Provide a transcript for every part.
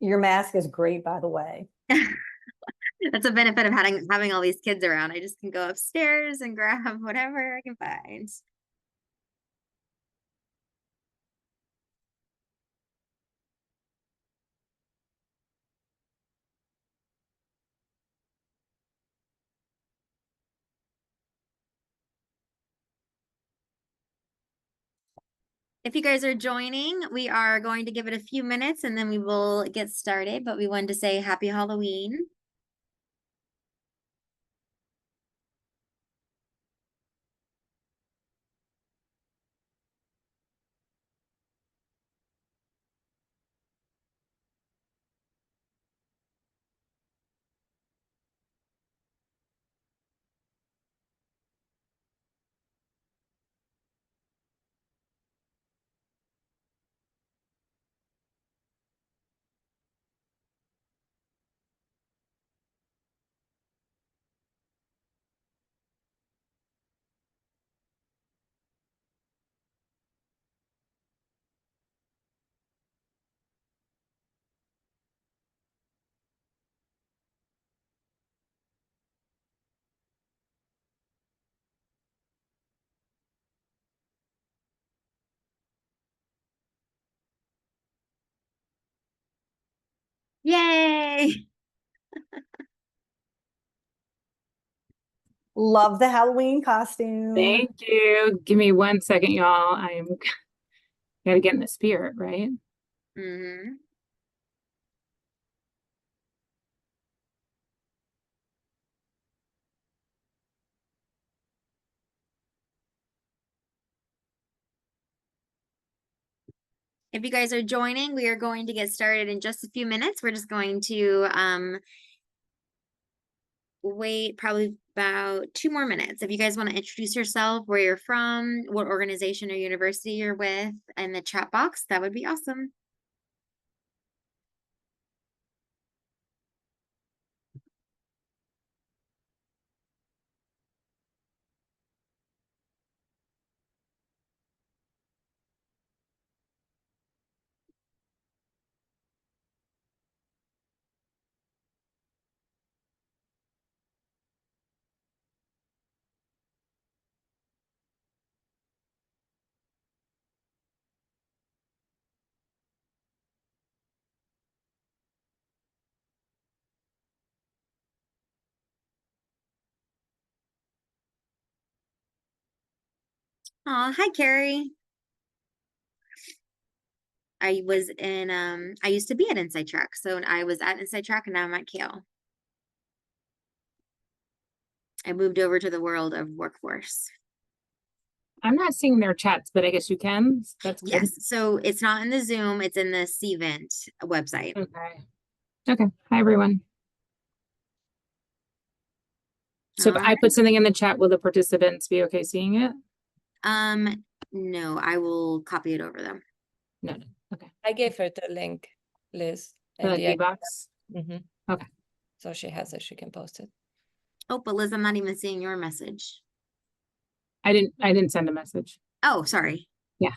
Your mask is great, by the way. That's a benefit of having all these kids around. I just can go upstairs and grab whatever I can find. If you guys are joining, we are going to give it a few minutes and then we will get started, but we wanted to say happy Halloween. Yay! Love the Halloween costume. Thank you. Give me 1 second, y'all. I am gotta get in the spirit, right? Mm-hmm. If you guys are joining, we are going to get started in just a few minutes. We're just going to wait probably about 2 more minutes. If you guys want to introduce yourself, where you're from, what organization or university you're with in the chat box, that would be awesome. Oh, hi, Carrie. I used to be at Inside Track. So I was at Inside Track and now I'm at Kale. I moved over to the world of workforce. I'm not seeing their chats, but I guess you can. That's good. Yes. So it's not in the Zoom, it's in the Cvent website. Okay. Okay. Hi, everyone. So if I put something in the chat, will the participants be okay seeing it? No, I will copy it over them. No. Okay. I gave her the link, Liz. The and box. Okay. So she has it, she can post it. Oh, but Liz, I'm not even seeing your message. I didn't send a message. Oh, sorry. Yeah.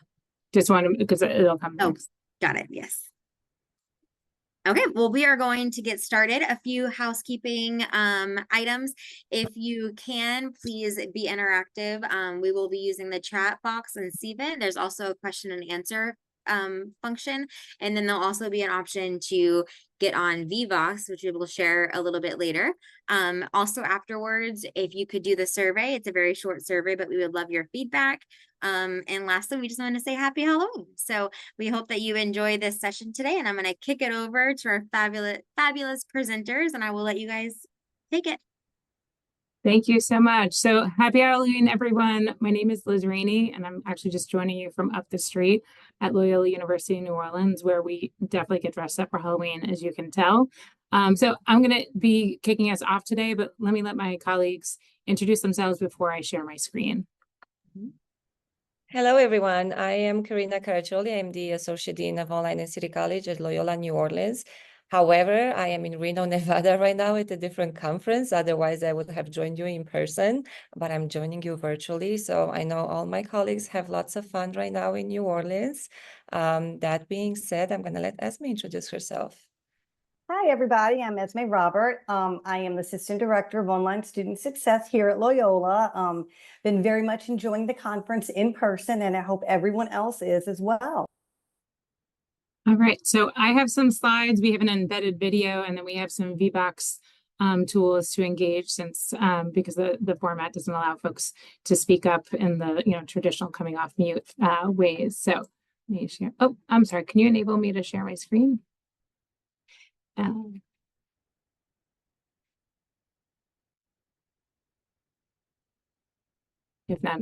Just wanted because it'll come Oh, next. got it. Yes. Okay, well, we are going to get started. A few housekeeping items. If you can, please be interactive. We will be using the chat box and Cvent. There's also a question and answer function. And then there'll also be an option to get on Vvox, which we will share a little bit later. Also afterwards, if you could do the survey, it's a very short survey, but we would love your feedback. And lastly, we just want to say happy Halloween. So we hope that you enjoy this session today, and I'm going to kick it over to our fabulous presenters, and I will let you guys take it. Thank you so much. So happy Halloween, everyone. My name is Liz Rainey, and I'm actually just joining you from up the street at Loyola University in New Orleans, where we definitely get dressed up for Halloween, as you can tell. So I'm going to be kicking us off today, but let me let my colleagues introduce themselves before I share my screen. Hello, everyone. I am Karina Caraccioli. I'm the Associate Dean of Online and City College at Loyola New Orleans. However, I am in Reno, Nevada right now at a different conference. Otherwise, I would have joined you in person, but I'm joining you virtually. So I know all my colleagues have lots of fun right now in New Orleans. That being said, I'm going to let Esme introduce herself. Hi, everybody. I'm Esme Robert. I am the Assistant Director of Online Student Success here at Loyola. Been very much enjoying the conference in person, and I hope everyone else is as well. All right, so I have some slides. We have an embedded video, and then we have some VBox tools to engage since because the format doesn't allow folks to speak up in the traditional coming off mute ways. So let me share. Oh, I'm sorry. Can you enable me to share my screen? If not,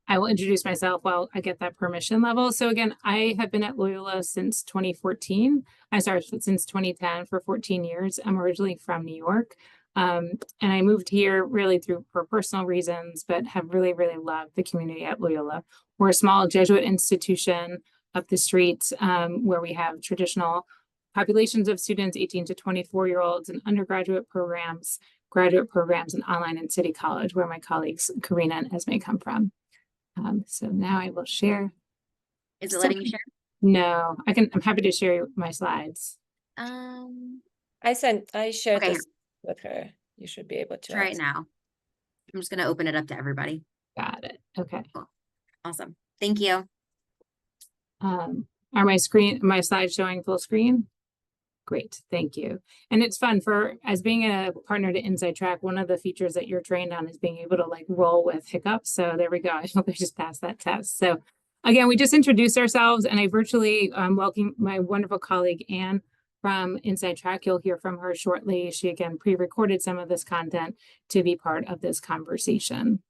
I will introduce myself while I get that permission level. So again, I have been at Loyola since 2014. I'm sorry, since 2010 for 14 years. I'm originally from New York. And I moved here really for personal reasons, but have really, really loved the community at Loyola. We're a small Jesuit institution up the street where we have traditional populations of students, 18 to 24-year-olds, and undergraduate programs, graduate programs, and online and City College, where my colleagues Karina and Esme come from. So now I will share. Is it letting you share? No, I'm happy to share my slides. I shared Okay. this with her. You should be able to Try it access. now. I'm just going to open it up to everybody. Got it. Okay. Awesome. Thank you. Are my slides showing full screen? Great, thank you. And it's fun as being a partner to InsideTrack, one of the features that you're trained on is being able to roll with hiccups. So there we go. I hope I just passed that test. So again, we just introduced ourselves, and I virtually welcome my wonderful colleague, Anne from InsideTrack. You'll hear from her shortly. She again pre-recorded some of this content to be part of this conversation.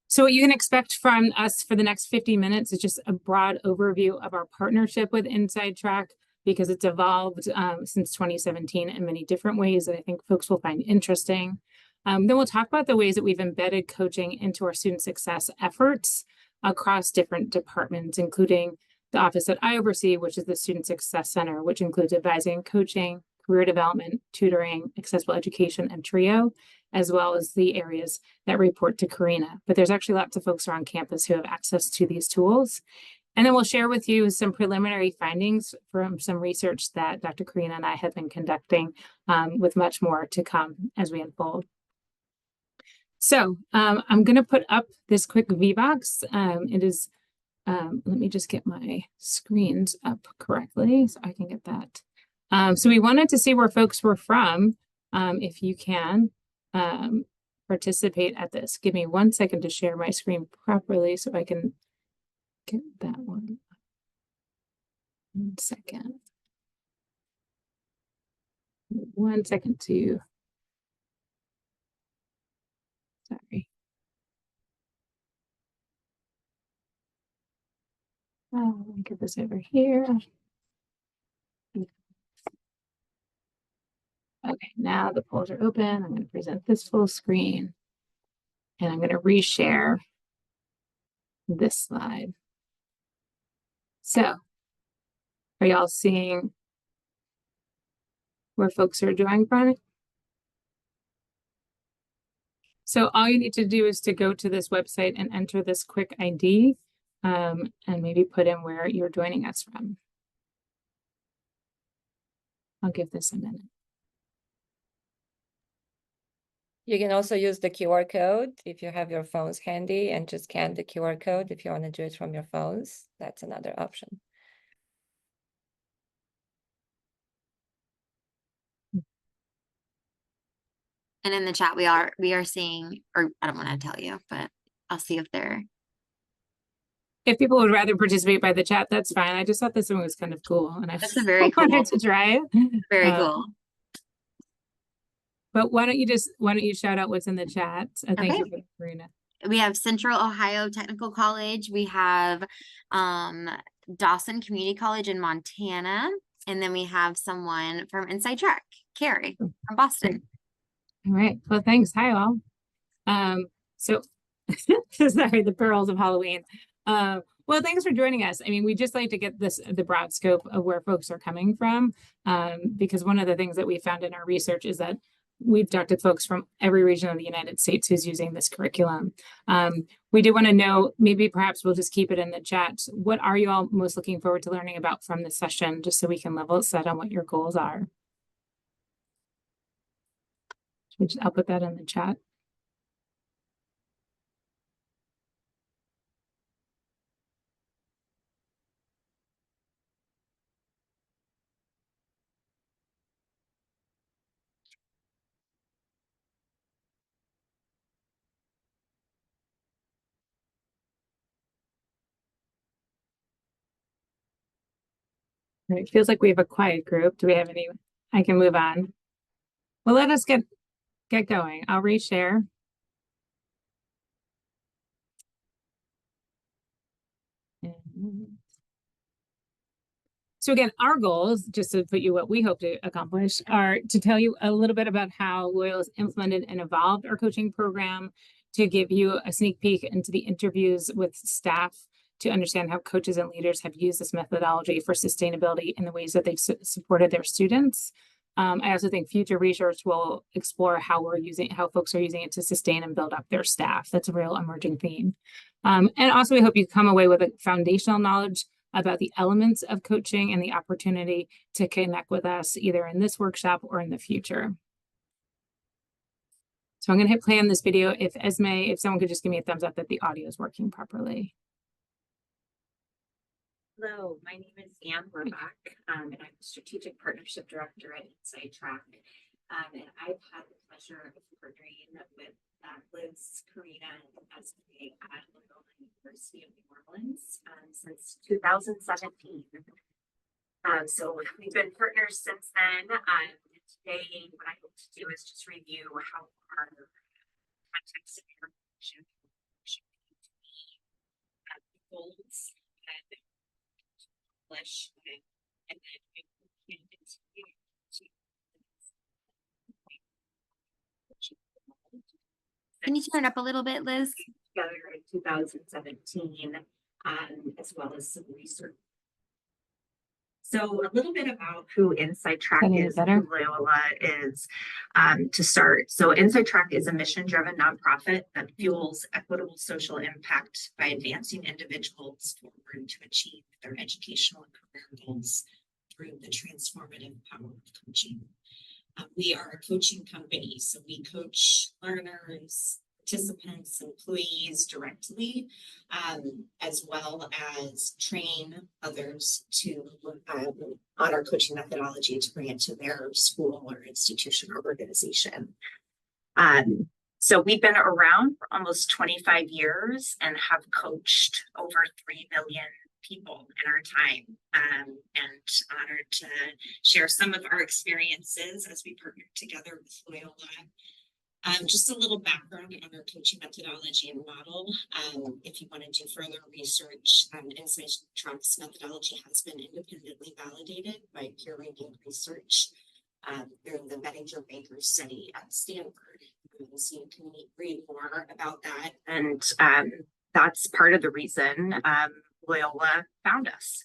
So what you can expect from us for the next 50 minutes is just a broad overview of our partnership with InsideTrack, because it's evolved since 2017 in many different ways that I think folks will find interesting. Then we'll talk about the ways that we've embedded coaching into our student success efforts across different departments, including the office that I oversee, which is the Student Success Center, which includes advising and coaching, career development, tutoring, accessible education, and TRIO, as well as the areas that report to Karina. But there's actually lots of folks around campus who have access to these tools. And then we'll share with you some preliminary findings from some research that Dr. Karina and I have been conducting, with much more to come as we unfold. So I'm going to put up this quick VBox. It is, let me just get my screens up correctly so I can get that. So we wanted to see where folks were from, if you can participate at this. Give me 1 second to share my screen properly so I can get that one. 1 second. 1 second to, sorry. Oh, let me get this over here. Okay, now the polls are open. I'm going to present this full screen, and I'm going to reshare this slide. So, are y'all seeing where folks are joining from? So all you need to do is to go to this website and enter this quick ID, and maybe put in where you're joining us from. I'll give this a minute. You can also use the QR code if you have your phones handy, and just scan the QR code if you want to do it from your phones. That's another option. And in the chat, we are seeing, or I don't want to tell you, but I'll see if they're. If people would rather participate by the chat, that's fine. I just thought this one was kind of cool, and I That's a very cool. wanted to try it. Very cool. But why don't you shout out what's in the chat? Thank you, Karina. We have Central Ohio Technical College. We have Dawson Community College in Montana. And then we have someone from InsideTrack, Carrie from Boston. All right. Well, thanks. Hi, all. So sorry, the pearls of Halloween. Well, thanks for joining us. I mean, we just like to get the broad scope of where folks are coming from, because one of the things that we found in our research is that we've talked to folks from every region of the United States who's using this curriculum. We do want to know, maybe perhaps we'll just keep it in the chat. What are you all most looking forward to learning about from this session, just so we can level set on what your goals are? I'll put that in the chat. It feels like we have a quiet group. Do we have any? I can move on. Well, let us get going. I'll reshare. So again, our goals, just to put you what we hope to accomplish, are to tell you a little bit about how Loyola's implemented and evolved our coaching program, to give you a sneak peek into the interviews with staff, to understand how coaches and leaders have used this methodology for sustainability in the ways that they've supported their students. I also think future research will explore how folks are using it to sustain and build up their staff. That's a real emerging theme. And also, we hope you come away with a foundational knowledge about the elements of coaching and the opportunity to connect with us either in this workshop or in the future. So I'm going to hit play on this video. If someone could just give me a thumbs up that the audio is working properly. Hello, my name is Anne Werbach, and I'm the Strategic Partnership Director at InsightTrack. And I've had the pleasure of partnering with Liz, Karina, and Esme at Loyola University of New Orleans since 2017. So we've been partners since then. Today, what I hope to do is just review how our context of our partnership should be goals and publish, and then we can continue to Can you turn it up a little bit, Liz? together in 2017, as well as some research. So a little bit about who InsightTrack Any is, better? who Loyola is, to start. So InsightTrack is a mission-driven nonprofit that fuels equitable social impact by advancing individuals forward to achieve their educational and career goals through the transformative power of coaching. We are a coaching company, so we coach learners, participants, employees directly, as well as train others to on our coaching methodology to bring it to their school or institution or organization. So we've been around for almost 25 years and have coached over 3 million people in our time, and honored to share some of our experiences as we partner together with Loyola. Just a little background on our coaching methodology and model. If you want to do further research, InsightTrack's methodology has been independently validated by peer-reviewed research through the Bettinger-Baker study at Stanford. So you can read more about that, and that's part of the reason Loyola found us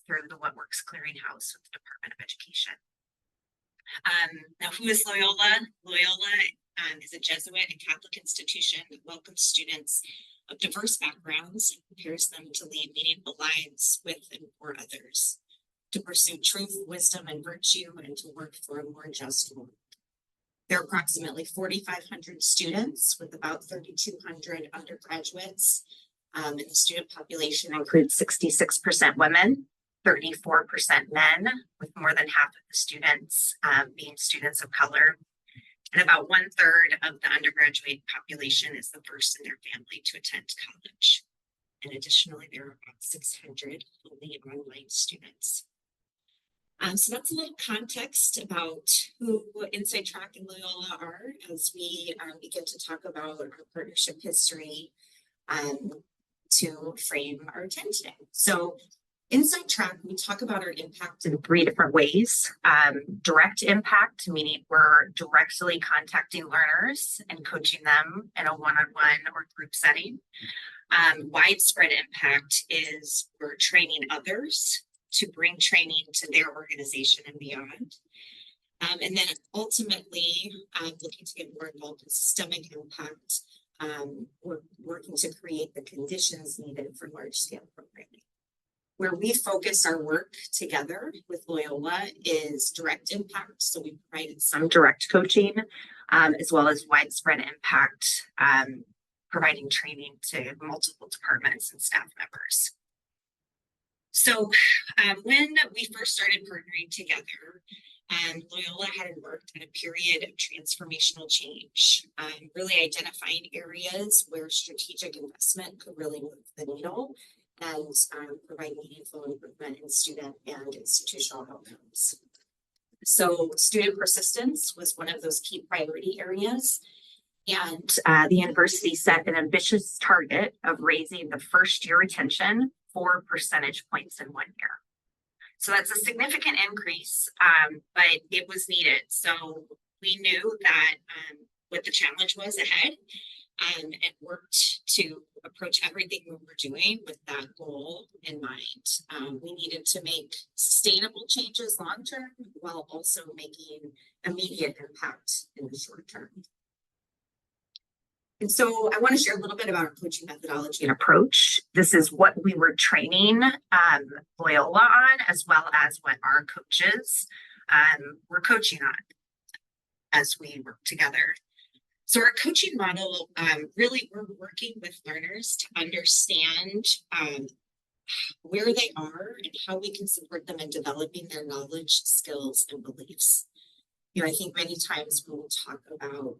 through the What Works Clearinghouse with the Department of Education. Now, who is Loyola? Loyola is a Jesuit and Catholic institution that welcomes students of diverse backgrounds and prepares them to lead meaningful lives with and for others, to pursue truth, wisdom, and virtue, and to work for a more just world. There are approximately 4,500 students with about 3,200 undergraduates, and the student population includes 66% women, 34% men, with more than half of the students being students of color. And about 1/3 of the undergraduate population is the first in their family to attend college. And additionally, there are about 600 fully online students. So that's a little context about who InsightTrack and Loyola are as we begin to talk about our partnership history to frame our time today. So InsightTrack, we talk about our impact in 3 different ways. Direct impact, meaning we're directly contacting learners and coaching them in a one-on-one or group setting. Widespread impact is we're training others to bring training to their organization and beyond. And then ultimately, looking to get more involved in systemic impact, we're working to create the conditions needed for large scale programming. Where we focus our work together with Loyola is direct impact. So we provided some direct coaching, as well as widespread impact, providing training to multiple departments and staff members. So when we first started partnering together, Loyola had embarked on a period of transformational change, really identifying areas where strategic investment could really move the needle and provide meaningful improvement in student and institutional outcomes. So student persistence was one of those key priority areas. And the university set an ambitious target of raising the first year retention 4 percentage points in 1 year. So that's a significant increase, but it was needed. So we knew that what the challenge was ahead, and worked to approach everything we were doing with that goal in mind. We needed to make sustainable changes long term while also making immediate impact in the short term. And so I want to share a little bit about our coaching methodology and approach. This is what we were training Loyola on, as well as what our coaches were coaching on as we work together. So our coaching model, really we're working with learners to understand where they are and how we can support them in developing their knowledge, skills, and beliefs. You know, I think many times when we talk about,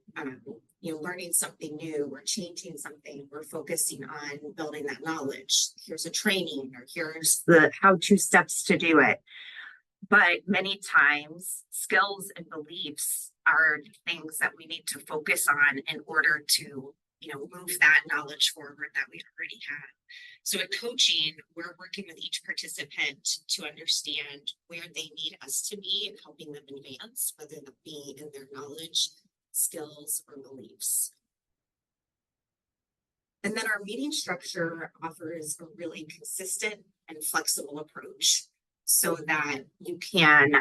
learning something new or changing something, we're focusing on building that knowledge. Here's a training, or here's the how-to steps to do it. But many times skills and beliefs are things that we need to focus on in order to, move that knowledge forward that we already have. So at coaching, we're working with each participant to understand where they need us to be and helping them advance, whether that be in their knowledge, skills, or beliefs. And then our meeting structure offers a really consistent and flexible approach so that you can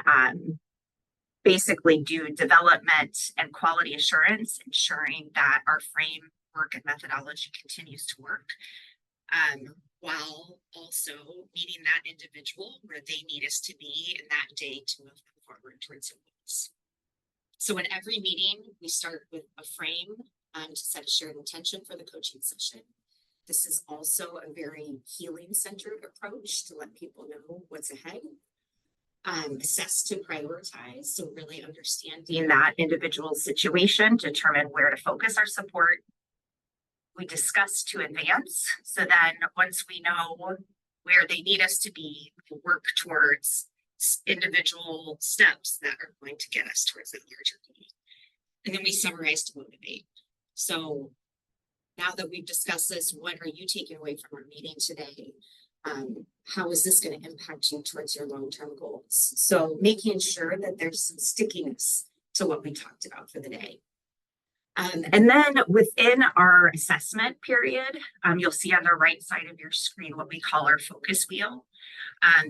basically do development and quality assurance, ensuring that our framework and methodology continues to work, while also meeting that individual where they need us to be in that day to move them forward towards their goals. So in every meeting, we start with a frame to set a shared intention for the coaching session. This is also a very healing-centered approach to let people know what's ahead. Assess to prioritize, so really understanding that individual situation, determine where to focus our support. We discuss to advance, so then once we know where they need us to be, we work towards individual steps that are going to get us towards that larger goal. And then we summarize to motivate. So now that we've discussed this, what are you taking away from our meeting today? How is this going to impact you towards your long-term goals? So making sure that there's some stickiness to what we talked about for the day. And then within our assessment period, you'll see on the right side of your screen what we call our focus wheel.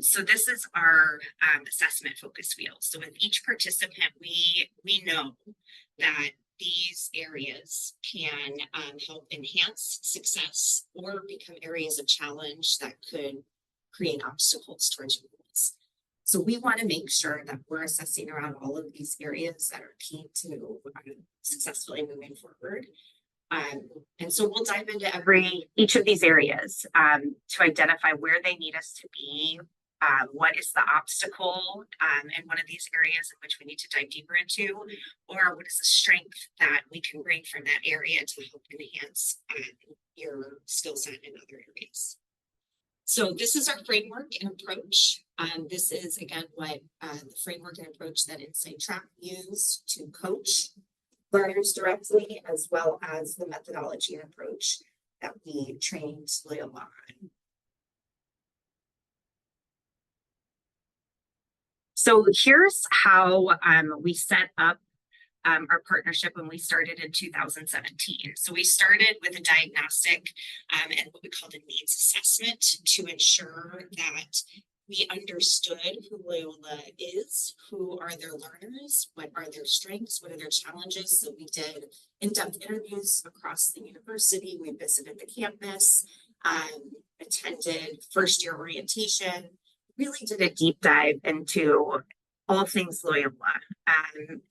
So this is our assessment focus wheel. So with each participant, we know that these areas can help enhance success or become areas of challenge that could create obstacles towards your goals. So we want to make sure that we're assessing around all of these areas that are key to successfully moving forward. And so we'll dive into each of these areas to identify where they need us to be, what is the obstacle in one of these areas in which we need to dive deeper into, or what is the strength that we can bring from that area to help enhance your skill set in other areas. So this is our framework and approach. This is, again, what the framework and approach that Insight Track use to coach learners directly, as well as the methodology and approach that we trained Loyola on. So here's how we set up our partnership when we started in 2017. So we started with a diagnostic and what we called a needs assessment to ensure that we understood who Loyola is, who are their learners, what are their strengths, what are their challenges. So we did in-depth interviews across the university. We visited the campus, attended first-year orientation, really did a deep dive into all things Loyola,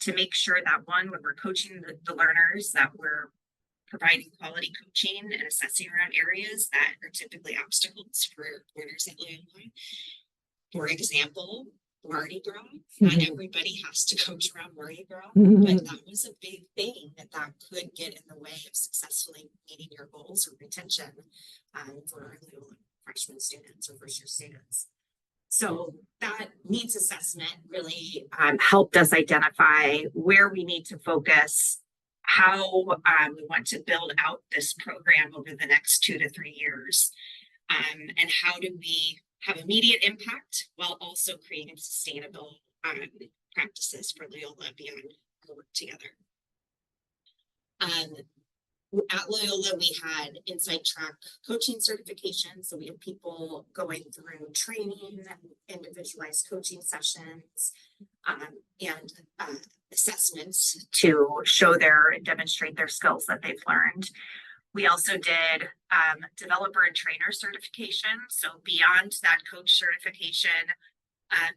to make sure that one, when we're coaching the learners, that we're providing quality coaching and assessing around areas that are typically obstacles for learners at Loyola. For example, Mardi Gras. Not everybody has to coach around Mardi Gras, but that was a big thing that could get in the way of successfully meeting your goals or retention for our Loyola freshman students or first year students. So that needs assessment really helped us identify where we need to focus, how we want to build out this program over the next 2 to 3 years, and how do we have immediate impact while also creating sustainable practices for Loyola beyond our work together. At Loyola, we had Inside Track coaching certification. So we had people going through training, individualized coaching sessions, and assessments to show and demonstrate their skills that they've learned. We also did developer and trainer certification. So beyond that coach certification,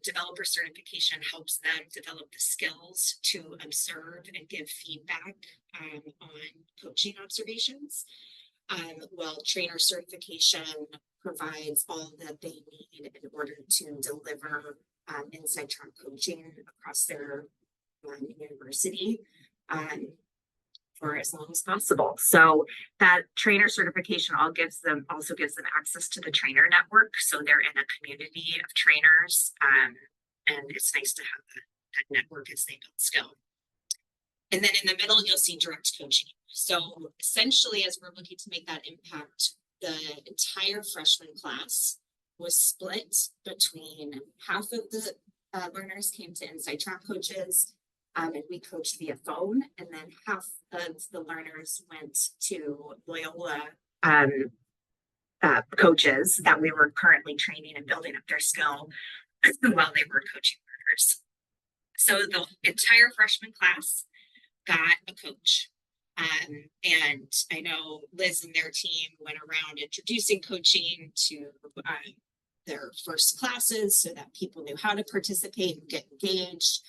developer certification helps them develop the skills to observe and give feedback on coaching observations. While trainer certification provides all that they need in order to deliver Inside Track coaching across their university for as long as possible. So that trainer certification also gives them access to the trainer network. So they're in a community of trainers, and it's nice to have that network as they build skill. And then in the middle, you'll see direct coaching. So essentially, as we're looking to make that impact, the entire freshman class was split between half of the learners came to Inside Track coaches, and we coached via phone, and then half of the learners went to Loyola coaches that we were currently training and building up their skill while they were coaching learners. So the entire freshman class got a coach. And I know Liz and their team went around introducing coaching to their first classes so that people knew how to participate and get engaged.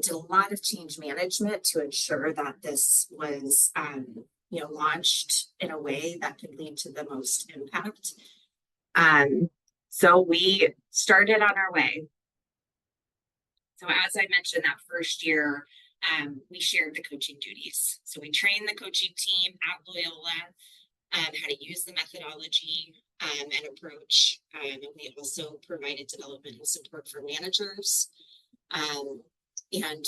Did a lot of change management to ensure that this was launched in a way that could lead to the most impact. So we started on our way. So as I mentioned, that first year, we shared the coaching duties. So we trained the coaching team at Loyola how to use the methodology and approach. And we also provided development and support for managers. And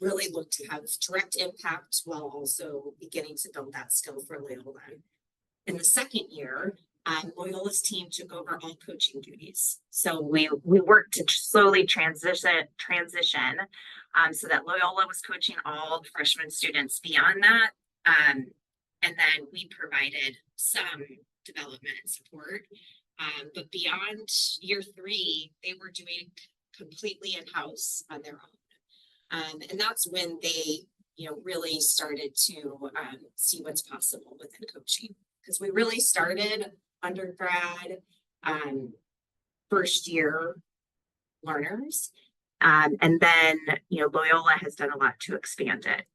really look to have direct impact while also beginning to build that skill for Loyola. In the second year, Loyola's team took over all coaching duties. So we worked to slowly transition so that Loyola was coaching all the freshman students beyond that. And then we provided some development and support. But beyond year 3, they were doing completely in-house on their own. And that's when they, really started to see what's possible within coaching. Because we really started undergrad, first year learners. And then, Loyola has done a lot to expand it.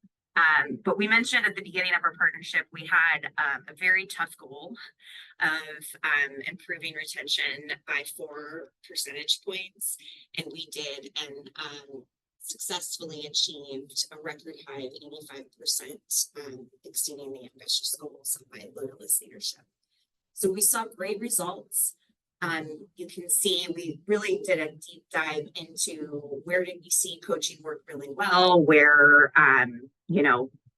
But we mentioned at the beginning of our partnership, we had a very tough goal of improving retention by 4 percentage points. And we did, and successfully achieved a record high of 85%, exceeding the ambitious goals set by Loyola's leadership. So we saw great results. You can see we really did a deep dive into where did we see coaching work really well, where,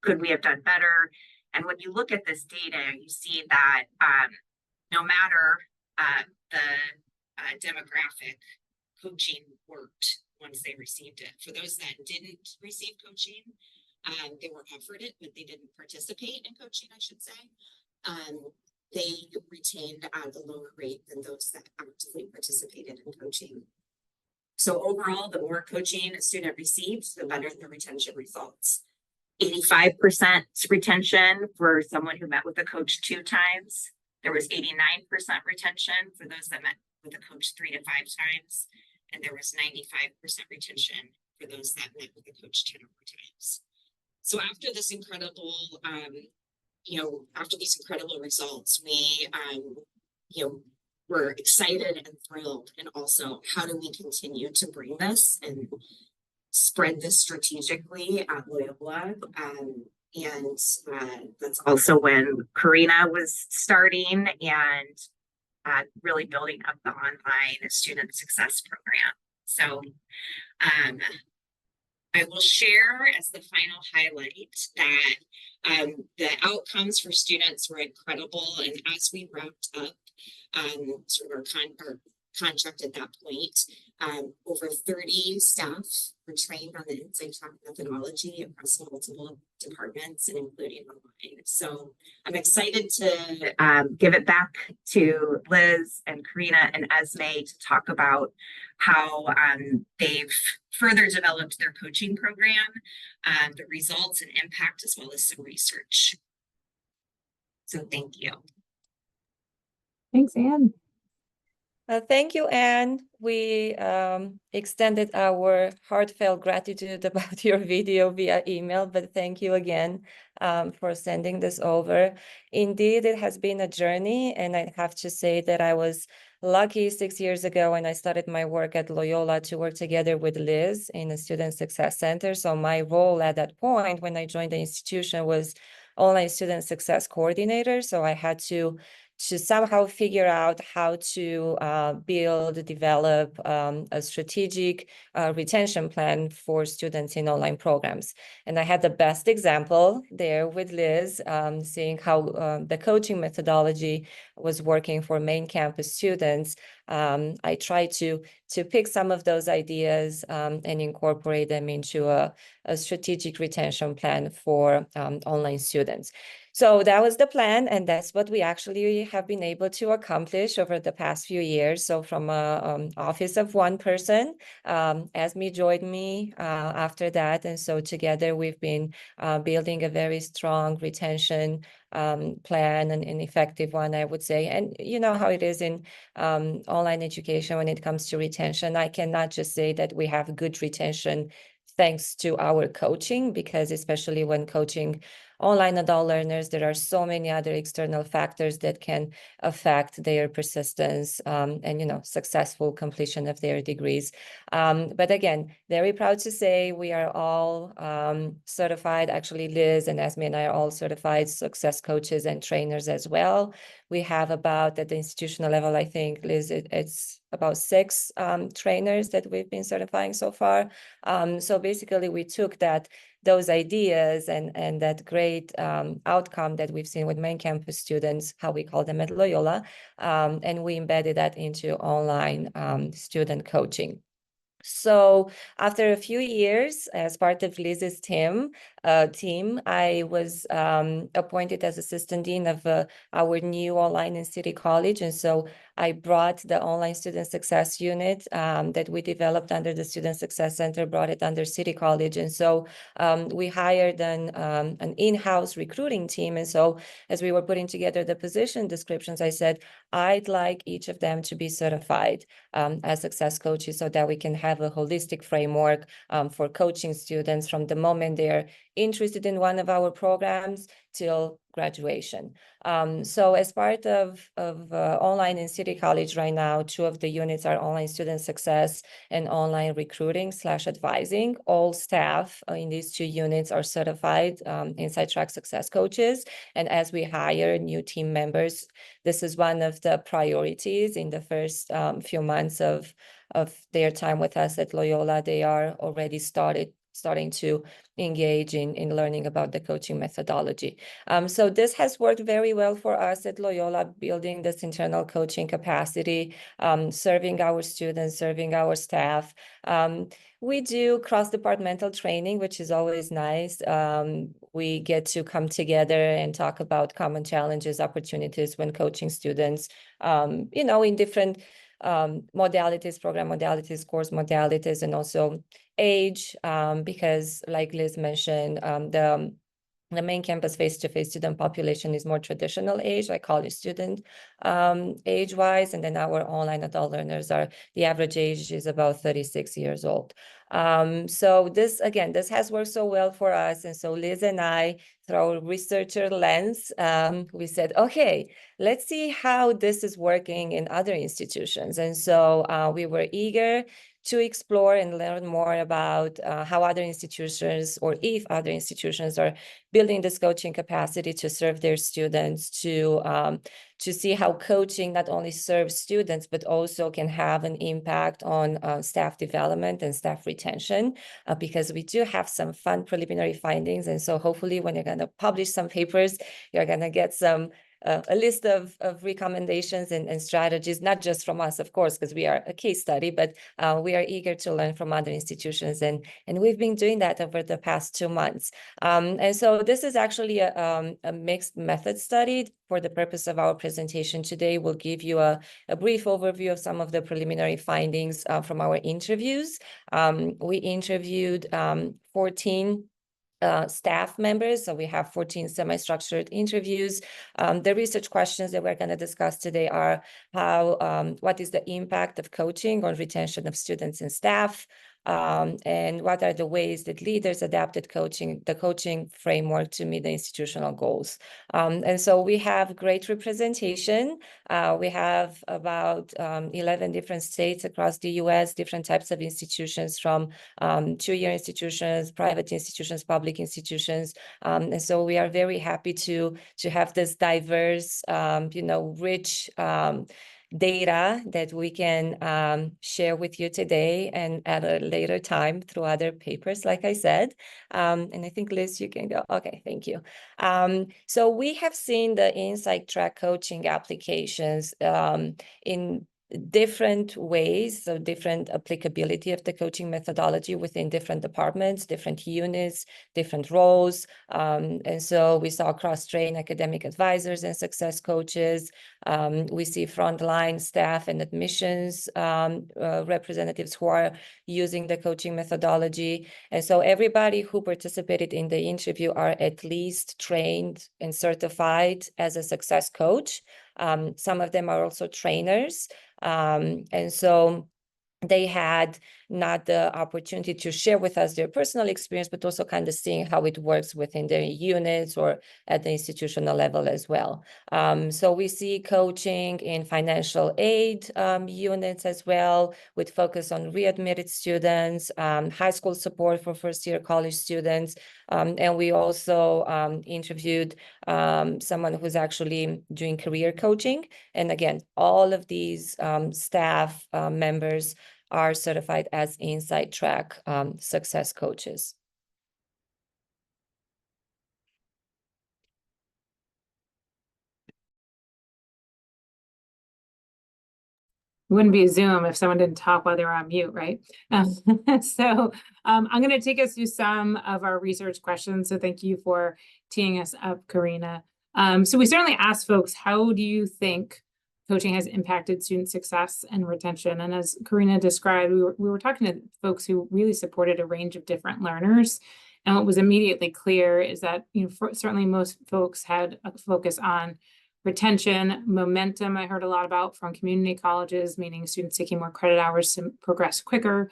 could we have done better? And when you look at this data, you see that no matter the demographic, coaching worked once they received it. For those that didn't receive coaching, they were offered it, but they didn't participate in coaching, I should say. they retained at a lower rate than those that actively participated in coaching. So overall, the more coaching a student receives, the better the retention results. 85% retention for someone who met with a coach 2 times. There was 89% retention for those that met with a coach 3 to 5 times. And there was 95% retention for those that met with a coach 10 or more times. So after this incredible, after these incredible results, we, we're excited and thrilled. And also, how do we continue to bring this and spread this strategically at Loyola? And that's also when Karina was starting and really building up the online student success program. So I will share as the final highlight that the outcomes for students were incredible. And as we wrapped up sort of our contract at that point, over 30 staff were trained on the Inside Track methodology across multiple departments and including online. So I'm excited to give it back to Liz and Karina and Esme to talk about how they've further developed their coaching program, the results and impact, as well as some research. So thank you. Thanks, Anne. Thank you, Anne. We extended our heartfelt gratitude about your video via email, but thank you again for sending this over. Indeed, it has been a journey, and I have to say that I was lucky 6 years ago when I started my work at Loyola to work together with Liz in the Student Success Center. So my role at that point when I joined the institution was Online Student Success Coordinator. So I had to somehow figure out how to develop a strategic retention plan for students in online programs. And I had the best example there with Liz, seeing how the coaching methodology was working for main campus students. I tried to pick some of those ideas and incorporate them into a strategic retention plan for online students. So that was the plan, and that's what we actually have been able to accomplish over the past few years. So from an office of one person, Esme joined me after that, and so together we've been building a very strong retention plan, and an effective one, I would say. And you know how it is in online education when it comes to retention. I cannot just say that we have good retention thanks to our coaching, because especially when coaching online adult learners, there are so many other external factors that can affect their persistence and successful completion of their degrees. But again, very proud to say we are all certified. Actually, Liz and Esme and I are all certified success coaches and trainers as well. We have about, at the institutional level, I think, Liz, it's about 6 trainers that we've been certifying so far. So basically, we took those ideas and that great outcome that we've seen with main campus students, how we call them at Loyola, and we embedded that into online student coaching. So after a few years, as part of Liz's team, I was appointed as assistant dean of our new online in City College. And so I brought the online student success unit that we developed under the Student Success Center, brought it under City College. And so we hired an in-house recruiting team. And so as we were putting together the position descriptions, I said, I'd like each of them to be certified as success coaches so that we can have a holistic framework for coaching students from the moment they're interested in one of our programs till graduation. So as part of online in City College right now, 2 of the units are online student success and online recruiting / advising. All staff in these 2 units are certified Inside Track success coaches. And as we hire new team members, this is one of the priorities in the first few months of their time with us at Loyola. They are already started starting to engage in learning about the coaching methodology. So this has worked very well for us at Loyola, building this internal coaching capacity, serving our students, serving our staff. We do cross-departmental training, which is always nice. We get to come together and talk about common challenges, opportunities when coaching students, in different modalities, program modalities, course modalities, and also age, because like Liz mentioned, the main campus face-to-face student population is more traditional age, like college student age-wise, and then our online adult learners the average age is about 36 years old. So this has worked so well for us. And so Liz and I, through our researcher lens, we said, okay, let's see how this is working in other institutions. And so we were eager to explore and learn more about how other institutions, or if other institutions are building this coaching capacity to serve their students, to see how coaching not only serves students, but also can have an impact on staff development and staff retention, because we do have some fun preliminary findings. And so hopefully when you're going to publish some papers, you're going to get a list of recommendations and strategies, not just from us, of course, because we are a case study, but we are eager to learn from other institutions. And we've been doing that over the past 2 months. And so this is actually a mixed method study. For the purpose of our presentation today, we'll give you a brief overview of some of the preliminary findings from our interviews. We interviewed 14 staff members. So we have 14 semi-structured interviews. The research questions that we're going to discuss today are what is the impact of coaching on retention of students and staff? And what are the ways that leaders adapted the coaching framework to meet the institutional goals? And so we have great representation. We have about 11 different states across the US, different types of institutions, from two-year institutions, private institutions, public institutions. And so we are very happy to have this diverse, rich data that we can share with you today and at a later time through other papers, like I said. And I think, Liz, you can go. Okay, thank you. So we have seen the Insight Track coaching applications in different ways, so different applicability of the coaching methodology within different departments, different units, different roles. And so we saw cross-train academic advisors and success coaches. We see frontline staff and admissions representatives who are using the coaching methodology. And so everybody who participated in the interview are at least trained and certified as a success coach. Some of them are also trainers. And so they had not the opportunity to share with us their personal experience, but also kind of seeing how it works within their units or at the institutional level as well. So we see coaching in financial aid units as well, with focus on readmitted students, high school support for first-year college students. And we also interviewed someone who's actually doing career coaching. And again, all of these staff members are certified as Insight Track success coaches. It wouldn't be a Zoom if someone didn't talk while they were on mute, right? So I'm going to take us through some of our research questions. So thank you for teeing us up, Karina. So we certainly asked folks, how do you think coaching has impacted student success and retention? And as Karina described, we were talking to folks who really supported a range of different learners. And what was immediately clear is that, certainly most folks had a focus on retention, momentum. I heard a lot about from community colleges, meaning students taking more credit hours to progress quicker,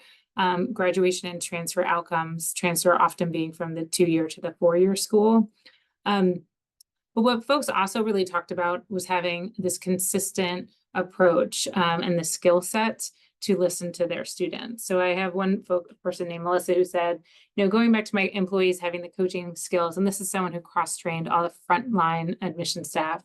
graduation and transfer outcomes, transfer often being from the 2-year to the 4-year school. But what folks also really talked about was having this consistent approach and the skill set to listen to their students. So I have one person named Melissa who said, going back to my employees having the coaching skills, and this is someone who cross-trained all the frontline admission staff.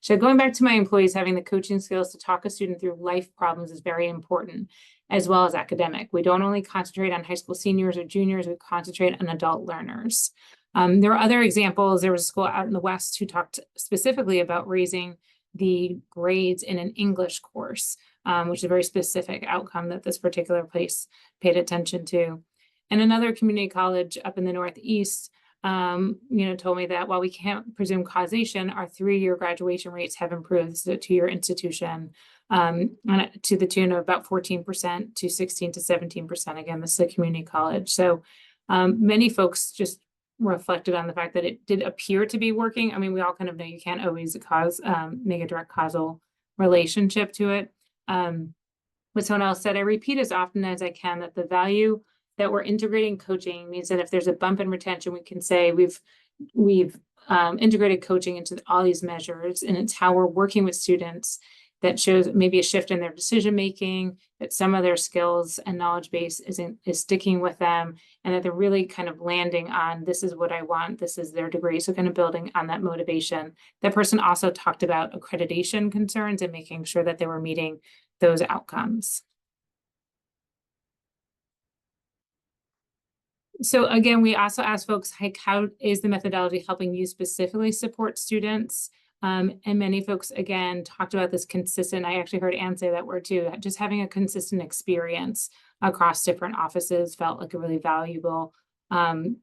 So going back to my employees, having the coaching skills to talk a student through life problems is very important, as well as academic. We don't only concentrate on high school seniors or juniors, we concentrate on adult learners. There are other examples. There was a school out in the West who talked specifically about raising the grades in an English course, which is a very specific outcome that this particular place paid attention to. And another community college up in the Northeast, told me that while we can't presume causation, our 3-year graduation rates have improved. This is a 2-year institution, to the tune of about 14% to 16 to 17%. Again, this is a community college. So many folks just reflected on the fact that it did appear to be working. I mean, we all kind of know you can't always make a direct causal relationship to it. But someone else said, I repeat as often as I can that the value that we're integrating coaching means that if there's a bump in retention, we can say we've integrated coaching into all these measures, and it's how we're working with students that shows maybe a shift in their decision-making, that some of their skills and knowledge base is sticking with them, and that they're really kind of landing on, this is what I want, this is their degree. So kind of building on that motivation. That person also talked about accreditation concerns and making sure that they were meeting those outcomes. So again, we also asked folks, like, how is the methodology helping you specifically support students? And many folks, again, talked about this consistent, I actually heard Anne say that word too, just having a consistent experience across different offices felt like a really valuable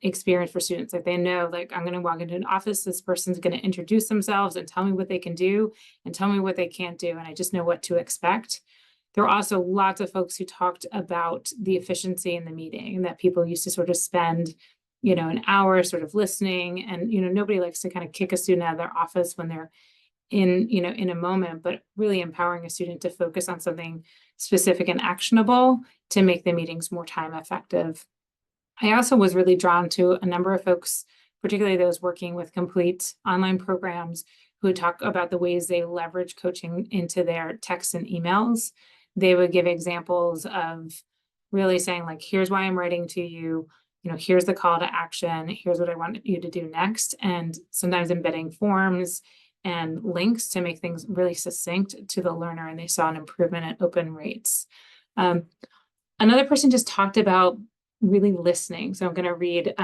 experience for students. Like they know, like, I'm going to walk into an office, this person's going to introduce themselves and tell me what they can do and tell me what they can't do. And I just know what to expect. There were also lots of folks who talked about the efficiency in the meeting, and that people used to sort of spend, an hour sort of listening, and, nobody likes to kind of kick a student out of their office when they're in a moment, but really empowering a student to focus on something specific and actionable to make the meetings more time effective. I also was really drawn to a number of folks, particularly those working with complete online programs, who talk about the ways they leverage coaching into their texts and emails. They would give examples of really saying, like, here's why I'm writing to you, here's the call to action, here's what I want you to do next. And sometimes embedding forms and links to make things really succinct to the learner. And they saw an improvement in open rates. Another person just talked about really listening. So I'm going to read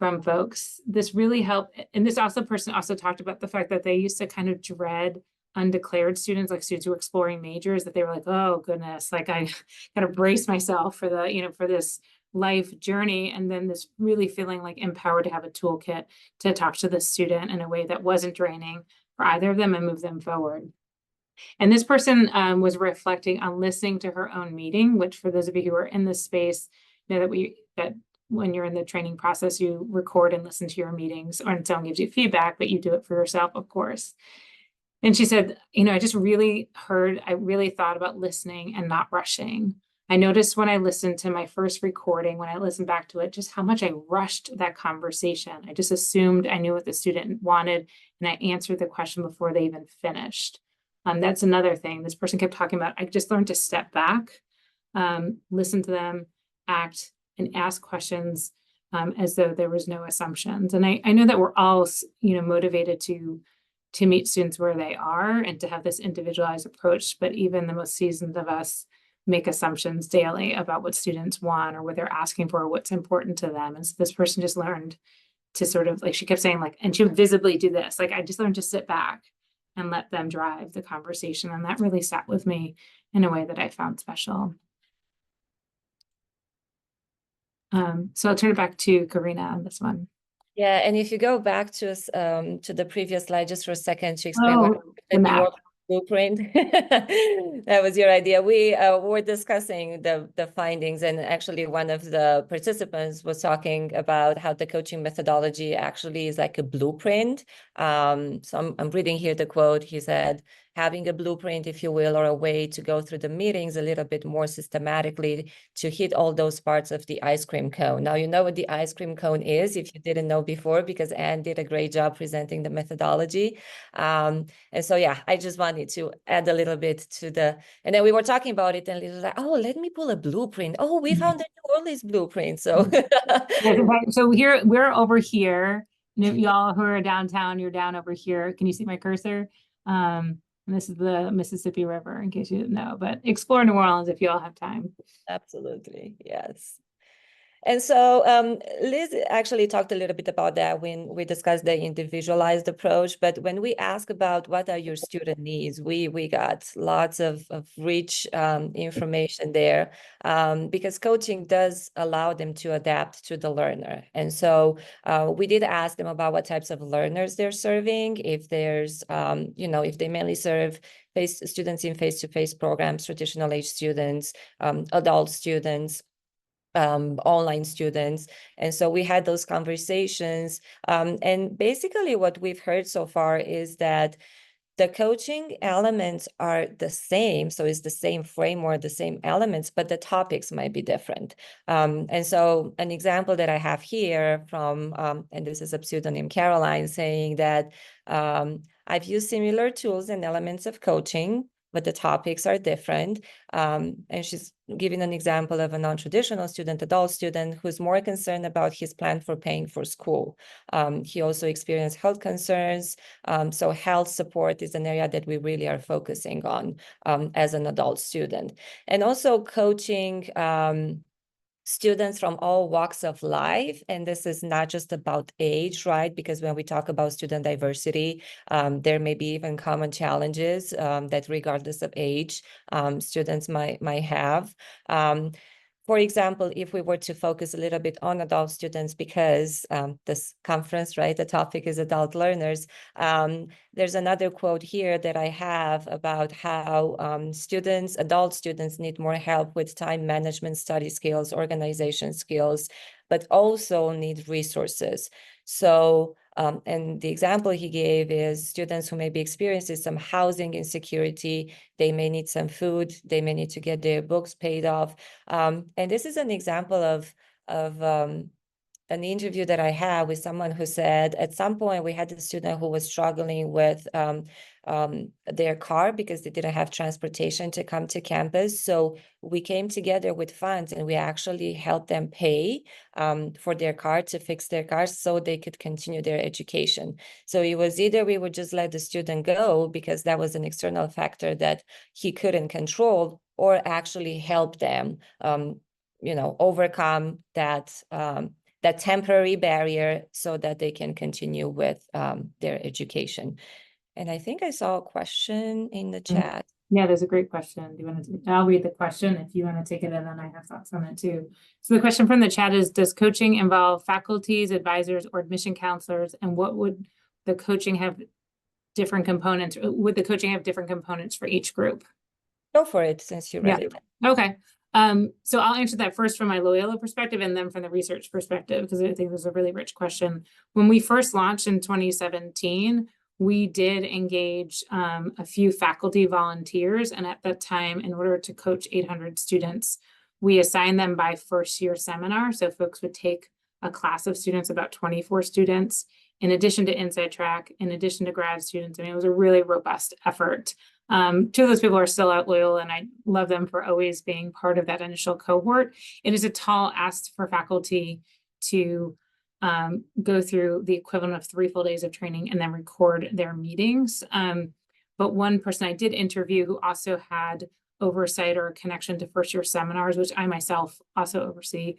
from folks. This really helped. And this person also talked about the fact that they used to kind of dread undeclared students, like students who were exploring majors, that they were like, oh goodness, like I got to brace myself for the, for this life journey. And then this really feeling like empowered to have a toolkit to talk to the student in a way that wasn't draining for either of them and move them forward. And this person was reflecting on listening to her own meeting, which for those of you who are in this space, know that when you're in the training process, you record and listen to your meetings, or someone gives you feedback, but you do it for yourself, of course. And she said, I just really thought about listening and not rushing. I noticed when I listened to my first recording, when I listened back to it, just how much I rushed that conversation. I just assumed I knew what the student wanted, and I answered the question before they even finished. That's another thing this person kept talking about. I just learned to step back, listen to them, act, and ask questions as though there was no assumptions. And I know that we're all, motivated to meet students where they are and to have this individualized approach, but even the most seasoned of us make assumptions daily about what students want or what they're asking for, or what's important to them. And so this person just learned to sort of, like, she kept saying, like, and she would visibly do this, like, I just learned to sit back and let them drive the conversation. And that really sat with me in a way that I found special. So I'll turn it back to Karina on this one. Yeah, and if you go back to the previous slide just for a second to explain what the New York blueprint, that was your idea. We were discussing the findings, and actually one of the participants was talking about how the coaching methodology actually is like a blueprint. So I'm reading here the quote. He said, having a blueprint, if you will, or a way to go through the meetings a little bit more systematically to hit all those parts of the ice cream cone. Now, you know what the ice cream cone is, if you didn't know before, because Anne did a great job presenting the methodology. And so, yeah, I just wanted to add a little bit to and then we were talking about it, and it was like, oh, let me pull a blueprint. Oh, we found the New Orleans blueprint. So, So here, we're over here y'all who are downtown, you're down over here. Can you see my cursor? And this is the Mississippi River, in case you didn't know, but explore New Orleans if you all have time. Absolutely, yes. And so Liz actually talked a little bit about that when we discussed the individualized approach. But when we ask about what are your student needs, we got lots of rich information there, because coaching does allow them to adapt to the learner. And so we did ask them about what types of learners they're serving, if there's, if they mainly serve students in face-to-face programs, traditional age students, adult students, online students. And so we had those conversations. And basically what we've heard so far is that the coaching elements are the same. So it's the same framework, the same elements, but the topics might be different. And so an example that I have here from, and this is a pseudonym, Caroline, saying that I've used similar tools and elements of coaching, but the topics are different. And she's giving an example of a non-traditional student, adult student, who's more concerned about his plan for paying for school. He also experienced health concerns. So health support is an area that we really are focusing on as an adult student. And also coaching students from all walks of life. And this is not just about age, right? Because when we talk about student diversity, there may be even common challenges that regardless of age, students might have. For example, if we were to focus a little bit on adult students, because this conference, right, the topic is adult learners, there's another quote here that I have about how adult students need more help with time management, study skills, organization skills, but also need resources. So, and the example he gave is students who may be experiencing some housing insecurity, they may need some food, they may need to get their books paid off. And this is an example of an interview that I had with someone who said, at some point we had a student who was struggling with their car because they didn't have transportation to come to campus. So we came together with funds and we actually helped them pay for their car, to fix their car so they could continue their education. So it was either we would just let the student go because that was an external factor that he couldn't control, or actually help them overcome that temporary barrier so that they can continue with their education. And I think I saw a question in the chat. Yeah, there's a great question. Do you want to? I'll read the question if you want to take it, and then I have thoughts on it too. So the question from the chat is: does coaching involve faculties, advisors, or admission counselors? And what would the coaching have different components? Would the coaching have different components for each group? Go for it, since you read it. Okay. So I'll answer that first from my Loyola perspective and then from the research perspective, because I think this is a really rich question. When we first launched in 2017, we did engage a few faculty volunteers. And at that time, in order to coach 800 students, we assigned them by first year seminar. So folks would take a class of students, about 24 students, in addition to Inside Track, in addition to grad students. I mean, it was a really robust effort. Two of those people are still at Loyola, and I love them for always being part of that initial cohort. It is a tall ask for faculty to go through the equivalent of 3 full days of training and then record their meetings. But one person I did interview who also had oversight or a connection to first year seminars, which I myself also oversee,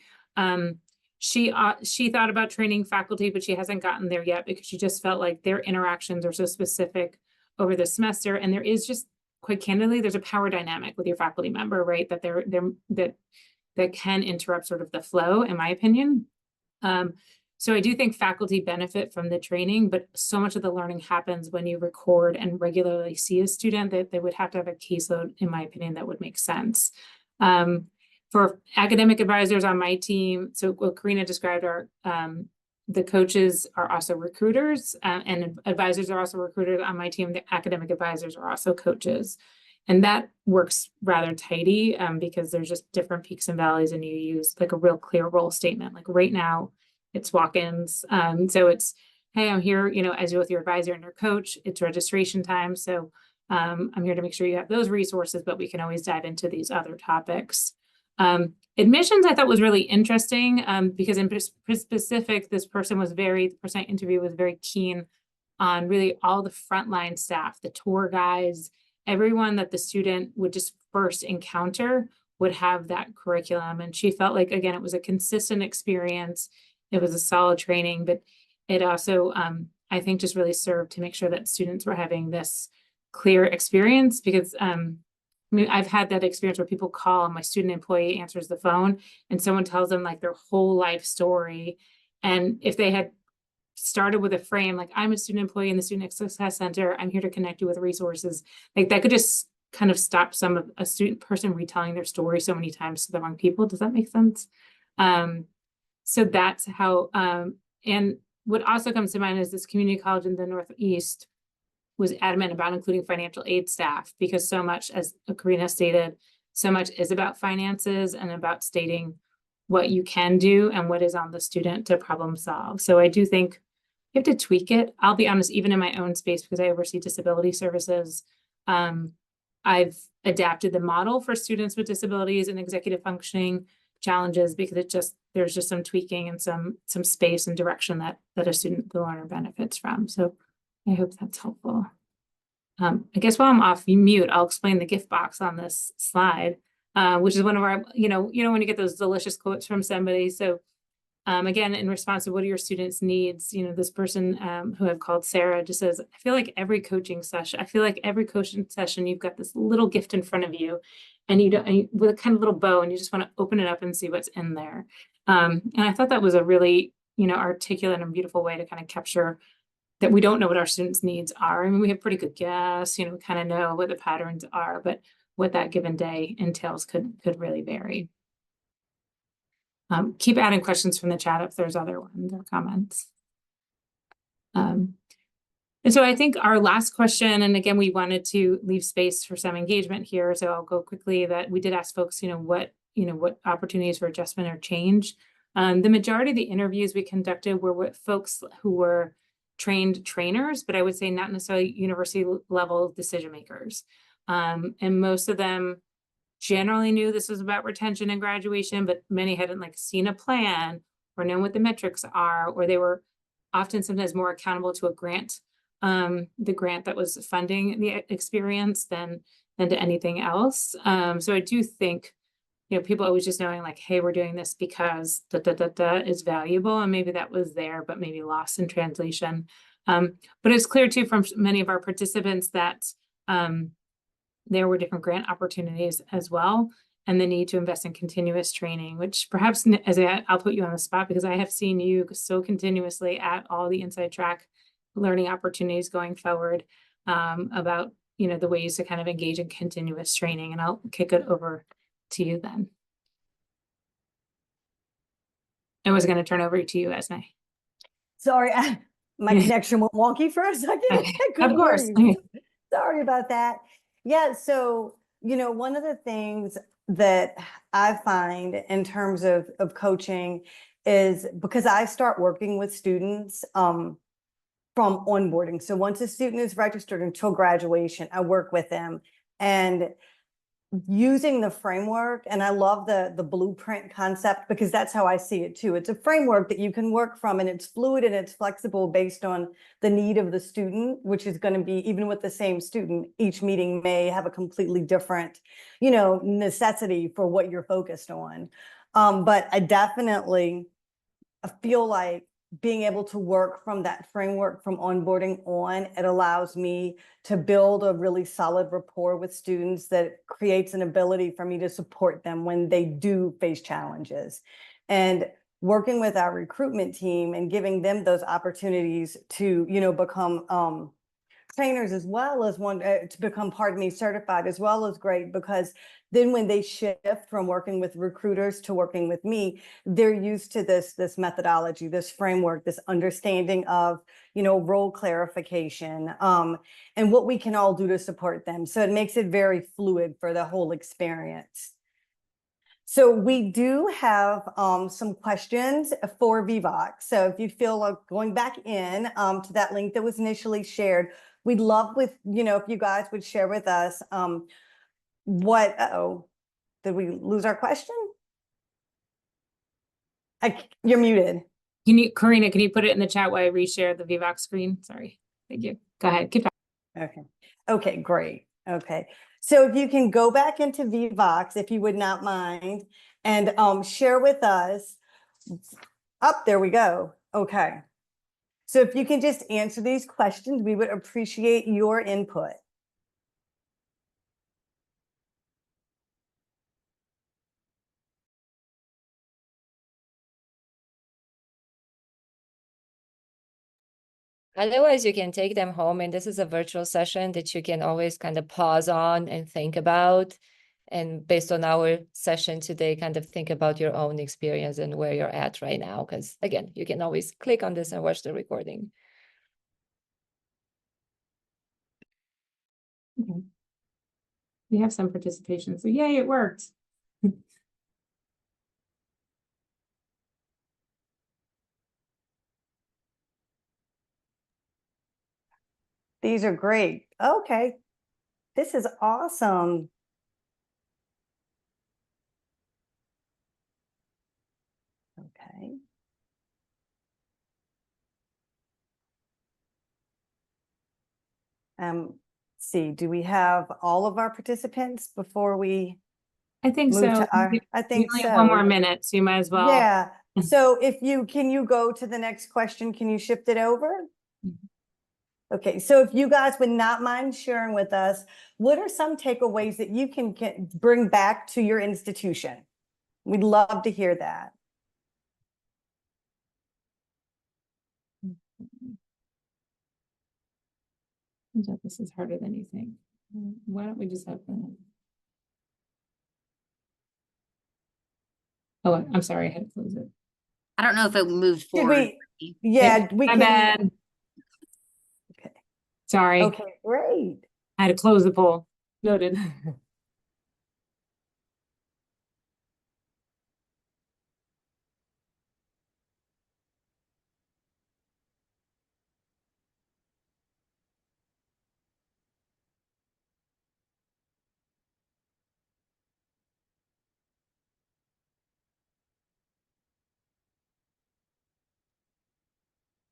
she thought about training faculty, but she hasn't gotten there yet because she just felt like their interactions are so specific over the semester. And there is just, quite candidly, there's a power dynamic with your faculty member, right? That that can interrupt sort of the flow, in my opinion. So I do think faculty benefit from the training, but so much of the learning happens when you record and regularly see a student that they would have to have a caseload, in my opinion, that would make sense. For academic advisors on my team, so what Karina described are the coaches are also recruiters, and advisors are also recruiters on my team. The academic advisors are also coaches. And that works rather tidy because there's just different peaks and valleys, and you use like a real clear role statement. Like right now, it's walk-ins. So it's, hey, I'm here, as you with your advisor and your coach, it's registration time. So I'm here to make sure you have those resources, but we can always dive into these other topics. Admissions I thought was really interesting because in specific, the person I interviewed was very keen on really all the frontline staff, the tour guides, everyone that the student would just first encounter would have that curriculum. And she felt like, again, it was a consistent experience. It was a solid training, but it also, I think, just really served to make sure that students were having this clear experience because I mean, I've had that experience where people call and my student employee answers the phone and someone tells them like their whole life story. And if they had started with a frame, like I'm a student employee in the Student Success Center, I'm here to connect you with resources, like that could just kind of stop a student person retelling their story so many times to the wrong people. Does that make sense? So that's how, and what also comes to mind is this community college in the Northeast was adamant about including financial aid staff because so much, as Karina stated, so much is about finances and about stating what you can do and what is on the student to problem solve. So I do think you have to tweak it. I'll be honest, even in my own space, because I oversee disability services, I've adapted the model for students with disabilities and executive functioning challenges because there's just some tweaking and some space and direction that a student, the learner, benefits from. So I hope that's helpful. I guess while I'm off mute, I'll explain the gift box on this slide, which is one of our, when you get those delicious quotes from somebody. So again, in response to what are your students' needs, this person who I've called Sarah just says, I feel like every coaching session, you've got this little gift in front of you and with a kind of little bow and you just want to open it up and see what's in there. And I thought that was a really, articulate and beautiful way to kind of capture that we don't know what our students' needs are. I mean, we have pretty good guess, we kind of know what the patterns are, but what that given day entails could really vary. Keep adding questions from the chat if there's other ones or comments. And so I think our last question, and again, we wanted to leave space for some engagement here, so I'll go quickly, that we did ask folks, what opportunities for adjustment or change. The majority of the interviews we conducted were with folks who were trained trainers, but I would say not necessarily university level decision makers. And most of them generally knew this was about retention and graduation, but many hadn't seen a plan or known what the metrics are, or they were often sometimes more accountable to a grant, the grant that was funding the experience than to anything else. So I do think, people always just knowing hey, we're doing this because is valuable. And maybe that was there, but maybe lost in translation. But it's clear too from many of our participants that there were different grant opportunities as well, and the need to invest in continuous training, which perhaps I'll put you on the spot because I have seen you so continuously at all the Inside Track learning opportunities going forward about, the ways to kind of engage in continuous training. And I'll kick it over to you then. I was going to turn over to you, Esme. Sorry, my connection went wonky for a second. I couldn't Of course. hear you. Sorry about that. Yeah, so, one of the things that I find in terms of coaching is because I start working with students from onboarding. So once a student is registered until graduation, I work with them and using the framework. And I love the blueprint concept because that's how I see it too. It's a framework that you can work from and it's fluid and it's flexible based on the need of the student, which is going to be, even with the same student, each meeting may have a completely different, necessity for what you're focused on. But I definitely feel like being able to work from that framework from onboarding on, it allows me to build a really solid rapport with students that creates an ability for me to support them when they do face challenges. And working with our recruitment team and giving them those opportunities to, become trainers as well as to become, certified as well is great, because then when they shift from working with recruiters to working with me, they're used to this methodology, this framework, this understanding of, role clarification, and what we can all do to support them. So it makes it very fluid for the whole experience. So we do have some questions for VVOC. So if you feel like going back in to that link that was initially shared, we'd love if you guys would share with us did we lose our question? You're muted. Can you, Karina, can you put it in the chat while I reshare the VVOX screen? Sorry. Thank you. Go ahead. Keep talking. Okay. Okay, great. Okay. So if you can go back into VVox, if you would not mind, and share with us. Up, there we go. Okay. So if you can just answer these questions, we would appreciate your input. Otherwise, you can take them home, and this is a virtual session that you can always kind of pause on and think about. And based on our session today, kind of think about your own experience and where you're at right now. Because again, you can always click on this and watch the recording. Okay. We have some participation. So yay, it worked. These are great. Okay. This is awesome. Okay. See, do we have all of our participants before we I think move so. to our, I We think only have one more so. minute, so you might as well. Yeah. So if you, can you go to the next question? Can you shift it over? Mhm. Okay, so if you guys would not mind sharing with us, what are some takeaways that you can bring back to your institution? We'd love to hear that. Turns out this is harder than you think. Why don't we just have that? Oh, I'm sorry, I had to close it. I don't know if it moved Should forward. we, yeah, we My can. bad. Okay. Sorry, Okay, great. I had to close the poll. Noted.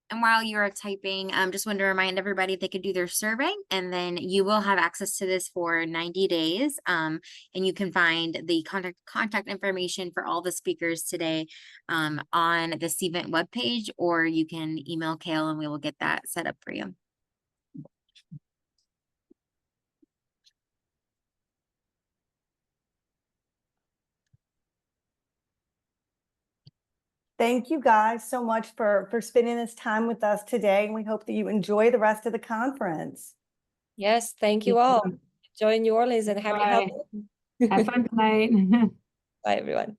And while you're typing, just wanted to remind everybody they could do their survey, and then you will have access to this for 90 days. And you can find the contact information for all the speakers today on the CVent webpage, or you can email Kale and we will get that set up for you. Thank you guys so much for spending this time with us today. And we hope that you enjoy the rest of the conference. Yes, thank you all. Enjoy New Orleans and happy Bye. Halloween. Have fun tonight. Bye, everyone.